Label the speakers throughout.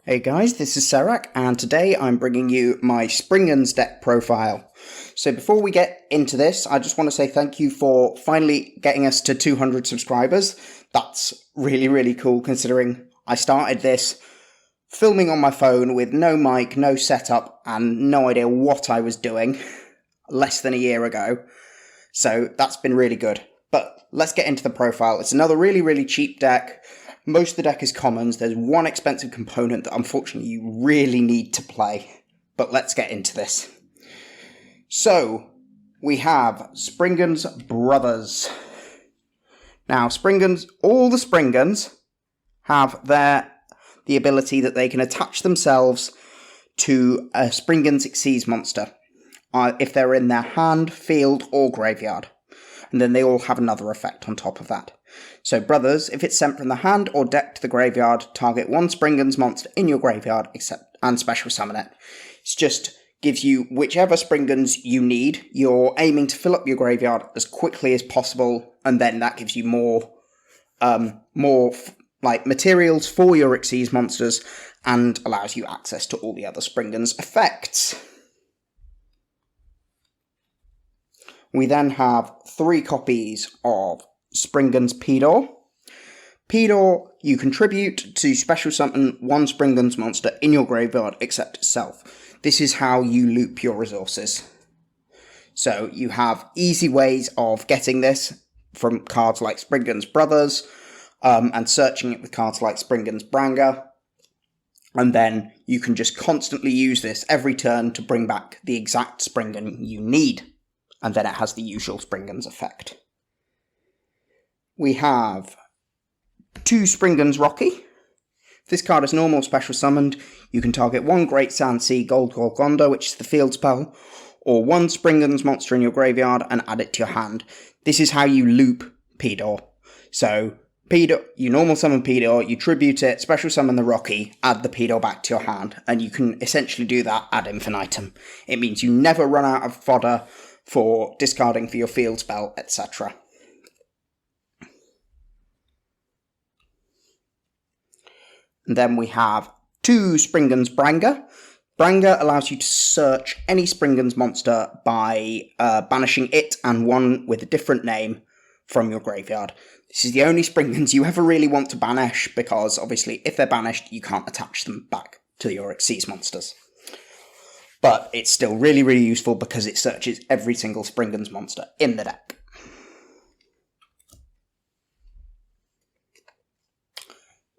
Speaker 1: Hey guys, this is Serac, and today I'm bringing you my Springans deck profile. So before we get into this, I just want to say thank you for finally getting us to 200 subscribers. That's really cool considering I started this filming on my phone with no mic, no setup, and no idea what I was doing less than a year ago. So that's been really good. But let's get into the profile. It's another really cheap deck. Most of the deck is commons. There's one expensive component that unfortunately you really need to play. But let's get into this. So, we have Springans Brothers. Now, Springans, all the Springans have the ability that they can attach themselves to a Springans Xyz monster if they're in their hand, field, or graveyard. And then they all have another effect on top of that. So Brothers, if it's sent from the hand or deck to the graveyard, target one Springans monster in your graveyard and special summon it. It just gives you whichever Springans you need. You're aiming to fill up your graveyard as quickly as possible, and then that gives you more materials for your Xyz monsters and allows you access to all the other Springans effects. We then have 3 copies of Springans Pedor. Pedor, you contribute to special summon one Springans monster in your graveyard except itself. This is how you loop your resources. So you have easy ways of getting this from cards like Springans Brothers, and searching it with cards like Springans Branga. And then you can just constantly use this every turn to bring back the exact Springan you need. And then it has the usual Springans effect. We have 2 Springans Rocky. If this card is normal special summoned, you can target one Great Sand Sea Gold Golconda, which is the field spell, or one Springans monster in your graveyard and add it to your hand. This is how you loop Pedor. So, Pedor, you normal summon Pedor, you tribute it, special summon the Rocky, add the Pedor back to your hand, and you can essentially do that ad infinitum. It means you never run out of fodder for discarding for your field spell, etc. And then we have 2 Springans Branga. Branga allows you to search any Springans monster by banishing it and one with a different name from your graveyard. This is the only Springans you ever really want to banish, because obviously if they're banished, you can't attach them back to your Xyz monsters. But it's still really useful because it searches every single Springans monster in the deck.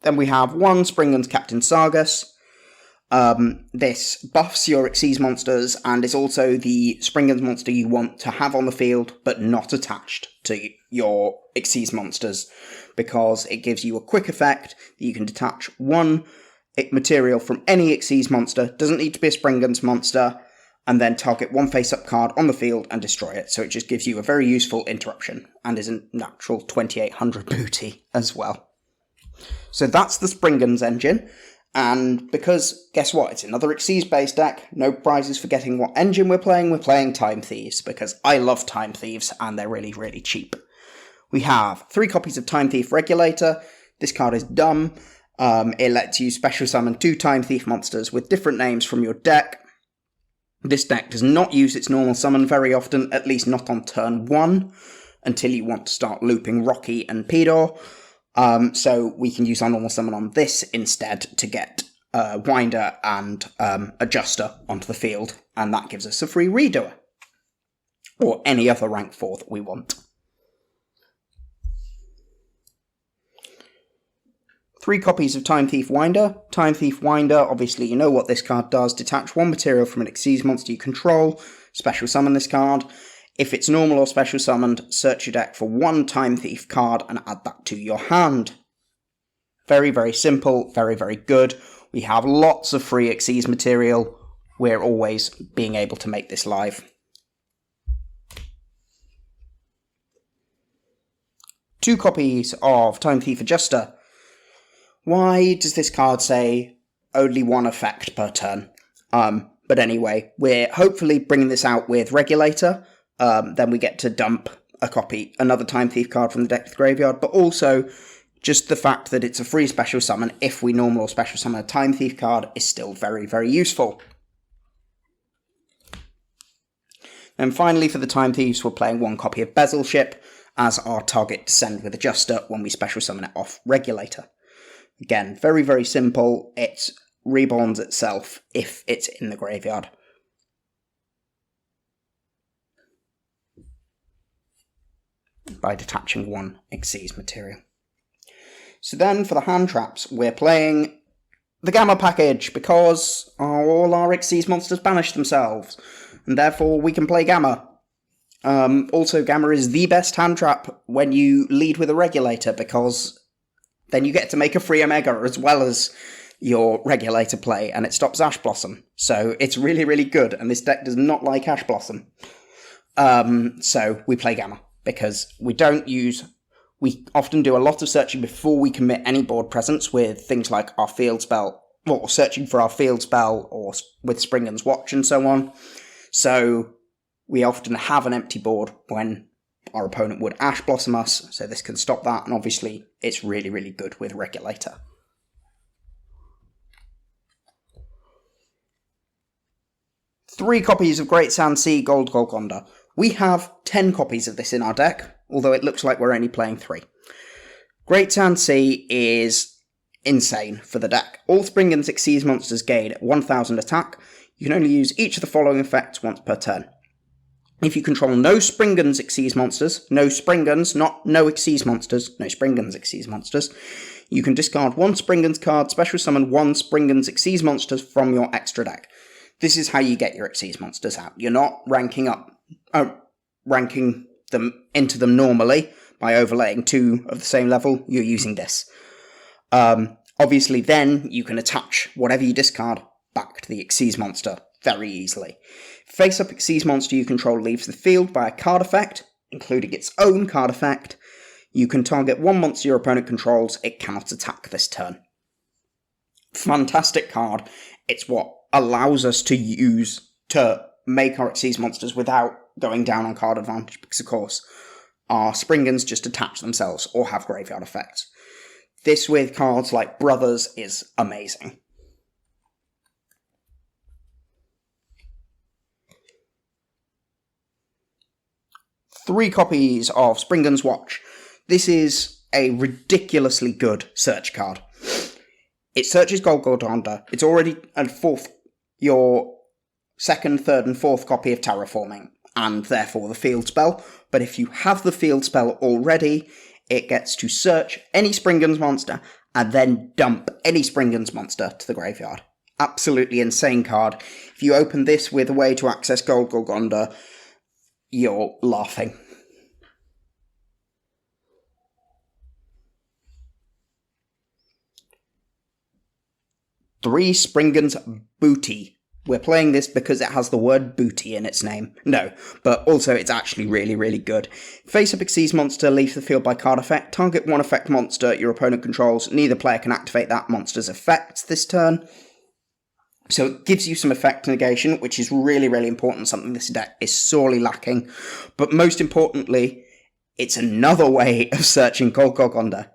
Speaker 1: Then we have 1 Springans Captain Sargus. This buffs your Xyz monsters and is also the Springans monster you want to have on the field but not attached to your Xyz monsters, because it gives you a quick effect that you can detach one material from any Xyz monster, doesn't need to be a Springans monster, and then target one face-up card on the field and destroy it. So it just gives you a very useful interruption, and is a natural 2800 booty as well. So that's the Springans engine, and because, guess what, it's another Xyz-based deck, no prizes for getting what engine we're playing Time Thieves, because I love Time Thieves, and they're really cheap. We have 3 copies of Time Thief Regulator. This card is dumb. It lets you special summon 2 Time Thief monsters with different names from your deck. This deck does not use its normal summon very often, at least not on turn 1, until you want to start looping Rocky and Pedor. So we can use our normal summon on this instead to get Winder and Adjuster onto the field, and that gives us a free Redoer, or any other rank 4 that we want. 3 copies of Time Thief Winder. Time Thief Winder, obviously you know what this card does. Detach one material from an Xyz monster you control, special summon this card. If it's normal or special summoned, search your deck for 1 Time Thief card and add that to your hand. Very simple, very good. We have lots of free Xyz material. We're always being able to make this live. 2 copies of Time Thief Adjuster. Why does this card say only 1 effect per turn? But anyway, we're hopefully bringing this out with Regulator. Then we get to dump another Time Thief card from the deck to the graveyard, but also Just the fact that it's a free special summon if we normal or special summon a Time Thief card is still very, very useful. And finally, for the Time Thieves, we're playing 1 copy of Bezel Ship as our target to send with Adjuster when we special summon it off Regulator. Again, very, very simple. It reborns itself if it's in the graveyard. By detaching 1 Xyz material. So then, for the hand traps, we're playing the Gamma package, because all our Xyz monsters banish themselves, and therefore we can play Gamma. Also, Gamma is the best hand trap when you lead with a Regulator, because then you get to make a free Omega as well as your Regulator play, and it stops Ash Blossom. So it's really, really good, and this deck does not like Ash Blossom. So we play Gamma, because we often do a lot of searching before we commit any board presence with things like our field spell, or searching for our field spell, or with Springans Watch and so on. So we often have an empty board when our opponent would Ash Blossom us, so this can stop that, and obviously it's really, really good with Regulator. Three copies of Great Sand Sea Gold Golconda. We have 10 copies of this in our deck, although it looks like we're only playing 3. Great Sand Sea is insane for the deck. All Springans Xyz monsters gain 1000 attack. You can only use each of the following effects once per turn. If you control no Springans Xyz monsters, no Springans, not no Xyz monsters, no Springans Xyz monsters, you can discard 1 Springans card, special summon 1 Springans Xyz monsters from your extra deck. This is how you get your Xyz monsters out. You're not ranking them into them normally by overlaying 2 of the same level. You're using this. Obviously, then you can attach whatever you discard back to the Xyz monster very easily. Face-up Xyz monster you control leaves the field by a card effect, including its own card effect. You can target 1 monster your opponent controls. It cannot attack this turn. Fantastic card. It's what allows us to make our Xyz monsters without going down on card advantage, because of course our Springans just attach themselves or have graveyard effects. This with cards like Brothers is amazing. Three copies of Springans Watch. This is a ridiculously good search card. It searches Golconda. It's already your 2nd, 3rd and 4th copy of Terraforming, and therefore the field spell. But if you have the field spell already, it gets to search any Springans monster and then dump any Springans monster to the graveyard. Absolutely insane card. If you open this with a way to access Golconda, you're laughing. Three Springans Booty. We're playing this because it has the word booty in its name. No, but also it's actually really, really good. Face-up Xyz monster leaves the field by card effect. Target 1 effect monster your opponent controls. Neither player can activate that monster's effects this turn. So it gives you some effect negation, which is really, really important, something this deck is sorely lacking. But most importantly, it's another way of searching Golconda.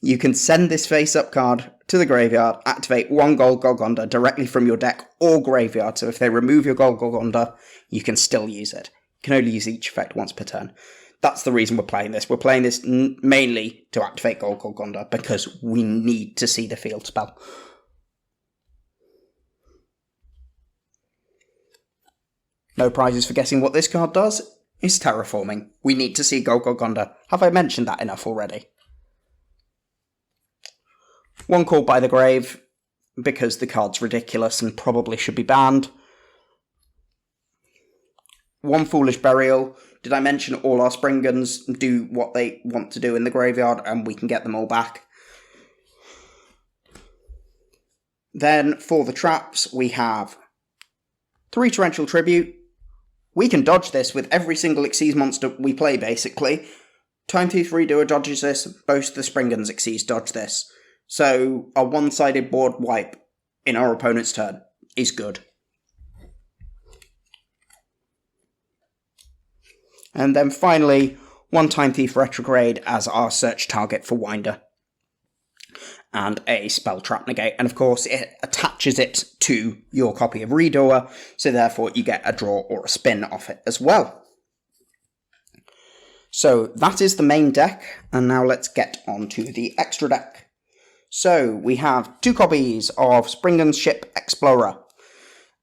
Speaker 1: You can send this face-up card to the graveyard, activate 1 Golconda directly from your deck or graveyard, so if they remove your Golconda, you can still use it. You can only use each effect once per turn. That's the reason we're playing this. We're playing this mainly to activate Golconda, because we need to see the field spell. No prizes for guessing what this card does. It's Terraforming. We need to see Golconda. Have I mentioned that enough already? 1 Called by the Grave, because the card's ridiculous and probably should be banned. 1 Foolish Burial. Did I mention all our Springans do what they want to do in the graveyard and we can get them all back? Then, for the traps, we have 3 Torrential Tribute. We can dodge this with every single Xyz monster we play, basically. Time Thief Redoer dodges this, both the Springans Xyz dodge this. So a one-sided board wipe in our opponent's turn is good. And then finally, 1 Time Thief Retrograde as our search target for Winder. and a spell trap negate, and of course it attaches it to your copy of Redoer, so therefore you get a draw or a spin off it as well. So that is the main deck, and now let's get on to the extra deck. So we have 2 copies of Springans Ship Explorer.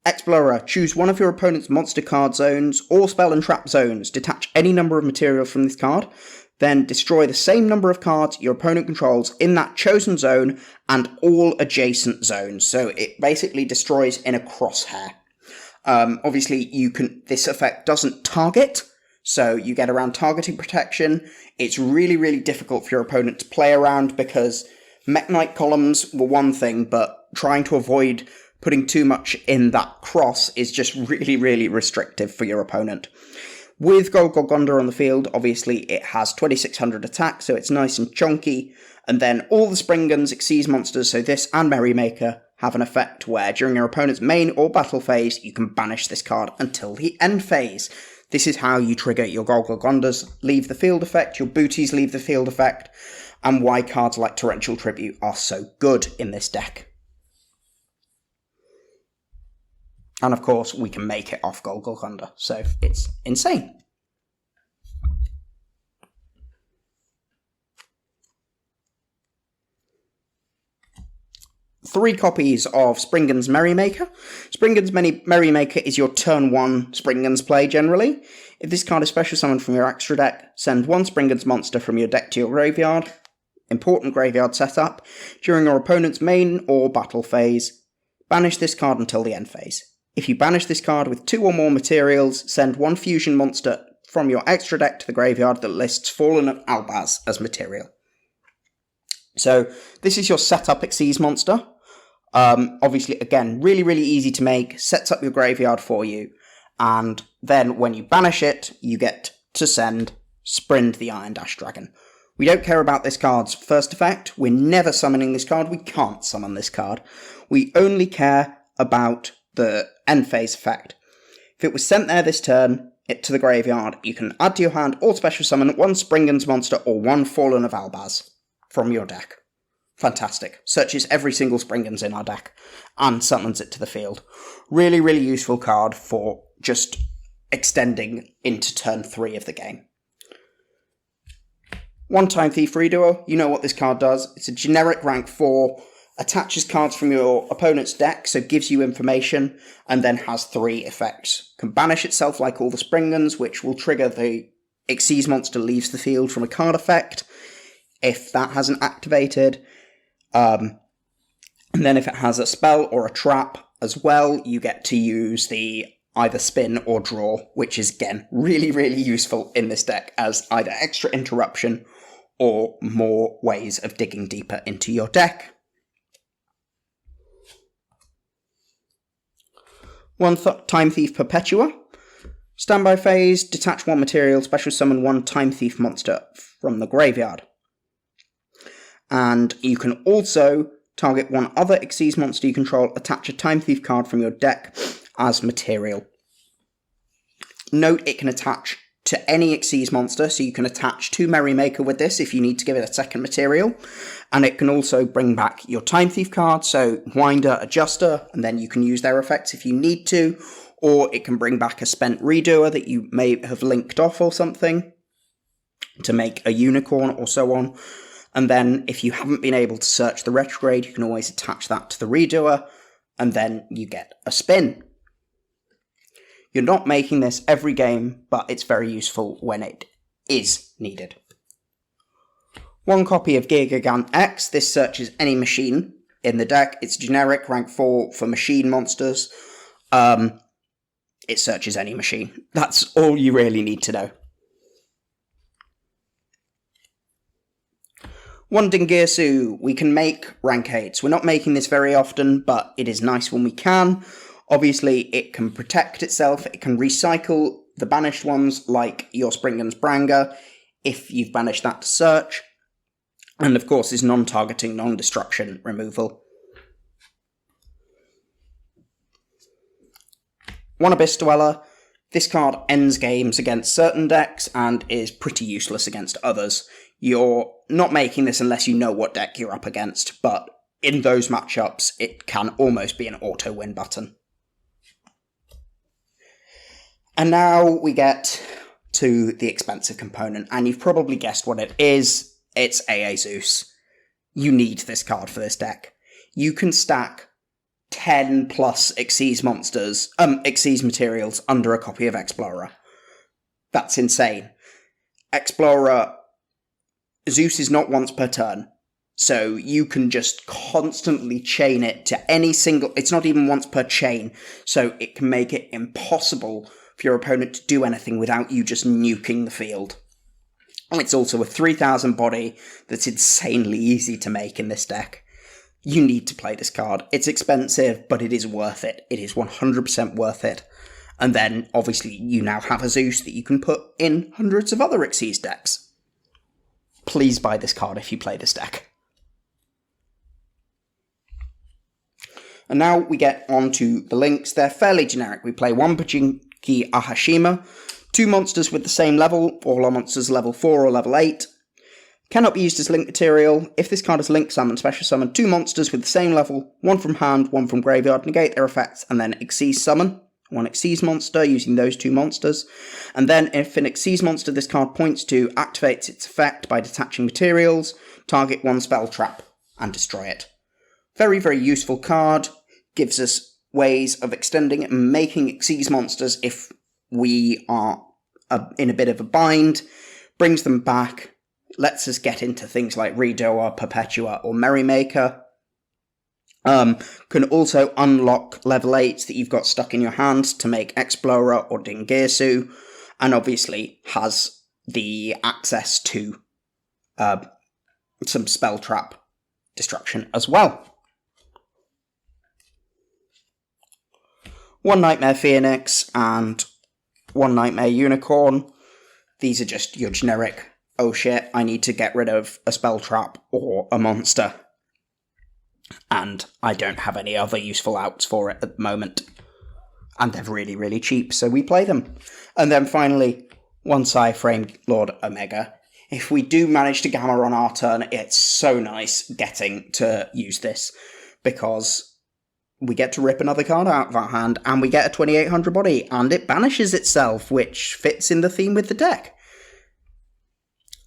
Speaker 1: Explorer, choose one of your opponent's monster card zones or spell and trap zones, detach any number of materials from this card, then destroy the same number of cards your opponent controls in that chosen zone and all adjacent zones. So it basically destroys in a crosshair. Obviously, this effect doesn't target, so you get around targeting protection. It's really, really difficult for your opponent to play around because Mech Knight columns were one thing, but trying to avoid putting too much in that cross is just really, really restrictive for your opponent. With Gold Golgonda on the field, obviously it has 2600 attack, so it's nice and chunky, and then all the Springans, Xyz monsters, so this and Merrymaker, have an effect where during your opponent's main or battle phase, you can banish this card until the end phase. This is how you trigger your Gold Golgondas leave the field effect, your booties leave the field effect, and why cards like Torrential Tribute are so good in this deck. And of course, we can make it off Gold Golgonda, so it's insane. Three copies of Springans Merrymaker. Springans Merrymaker is your turn 1 Springans play generally. If this card is special summoned from your extra deck, send 1 Springans monster from your deck to your graveyard. Important graveyard setup. During your opponent's main or battle phase, banish this card until the end phase. If you banish this card with 2 or more materials, send 1 fusion monster from your extra deck to the graveyard that lists Fallen of Albaz as material. So this is your setup Xyz monster. Obviously, again, really, really easy to make, sets up your graveyard for you, and then when you banish it, you get to send Sprind the Iron Dash Dragon. We don't care about this card's first effect, we're never summoning this card, we can't summon this card. We only care about the end phase effect. If it was sent there this turn, to the graveyard, you can add to your hand or special summon 1 Springans monster or 1 Fallen of Albaz from your deck. Fantastic. Searches every single Springans in our deck and summons it to the field. Really, really useful card for just extending into turn 3 of the game. 1 Time Thief Redoer, you know what this card does. It's a generic rank 4, attaches cards from your opponent's deck, so gives you information, and then has 3 effects. Can banish itself like all the Springans, which will trigger the Xyz monster leaves the field from a card effect, if that hasn't activated. And then if it has a spell or a trap as well, you get to use the either spin or draw, which is, again, really, really useful in this deck as either extra interruption or more ways of digging deeper into your deck. 1 Time Thief Perpetua. Standby phase, detach 1 material, special summon 1 Time Thief monster from the graveyard. And you can also target 1 other Xyz monster you control, attach a Time Thief card from your deck as material. Note it can attach to any Xyz monster, so you can attach 2 Merrymaker with this if you need to give it a second material. And it can also bring back your Time Thief card, so Winder, Adjuster, and then you can use their effects if you need to. Or it can bring back a spent Redoer that you may have linked off or something to make a unicorn or so on. And then if you haven't been able to search the retrograde, you can always attach that to the Redoer, and then you get a spin. You're not making this every game, but it's very useful when it is needed. 1 copy of Gear Gigant X. This searches any machine in the deck. It's generic, rank 4 for machine monsters. It searches any machine. That's all you really need to know. 1 Dingirsu. We can make rank 8s. We're not making this very often, but it is nice when we can. Obviously, it can protect itself. It can recycle the banished ones, like your Springans Branger, if you've banished that to search. And of course, is non-targeting, non-destruction removal. 1 Abyss Dweller. This card ends games against certain decks and is pretty useless against others. You're not making this unless you know what deck you're up against, but in those matchups, it can almost be an auto-win button. And now we get to the expensive component, and you've probably guessed what it is. It's AA Zeus. You need this card for this deck. You can stack 10 plus Xyz monsters, Xyz materials under a copy of Explorer. That's insane. Explorer, Zeus is not once per turn, so you can just constantly chain it to any single, it's not even once per chain, so it can make it impossible for your opponent to do anything without you just nuking the field. It's also a 3000 body that's insanely easy to make in this deck. You need to play this card. It's expensive, but it is worth it. It is 100% worth it. And then, obviously, you now have a Zeus that you can put in hundreds of other Xyz decks. Please buy this card if you play this deck. And now we get on to the links. They're fairly generic. We play 1 Pachinki Ahashima, 2 monsters with the same level, all our monsters level 4 or level 8. Cannot be used as link material. If this card is link summon, special summon 2 monsters with the same level, 1 from hand, 1 from graveyard, negate their effects, and then Xyz summon 1 Xyz monster using those 2 monsters. And then if an Xyz monster this card points to activates its effect by detaching materials, target 1 spell trap and destroy it. Very, very useful card. Gives us ways of extending and making Xyz monsters if we are in a bit of a bind. Brings them back. Lets us get into things like Redoer, Perpetua, or Merrymaker. Can also unlock level 8s that you've got stuck in your hands to make Explorer or Dingirsu, and obviously has the access to some spell trap destruction as well. 1 Nightmare Phoenix and 1 Nightmare Unicorn. These are just your generic, oh shit, I need to get rid of a spell trap or a monster. And I don't have any other useful outs for it at the moment. And they're really, really cheap, so we play them. And then finally, 1 Psy-Frame Lord Omega. If we do manage to Gamma on our turn, it's so nice getting to use this, because we get to rip another card out of our hand, and we get a 2800 body, and it banishes itself, which fits in the theme with the deck.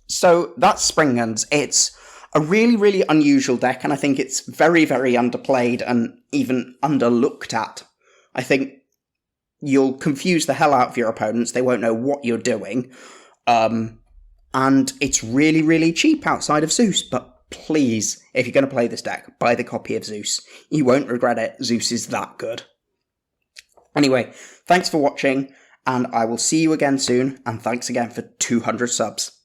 Speaker 1: So that's Springans. It's a really, really unusual deck, and I think it's very, very underplayed and even underlooked at. I think you'll confuse the hell out of your opponents. They won't know what you're doing. And it's really, really cheap outside of Zeus, but please, if you're going to play this deck, buy the copy of Zeus. You won't regret it. Zeus is that good. Anyway, thanks for watching, and I will see you again soon, and thanks again for 200 subs.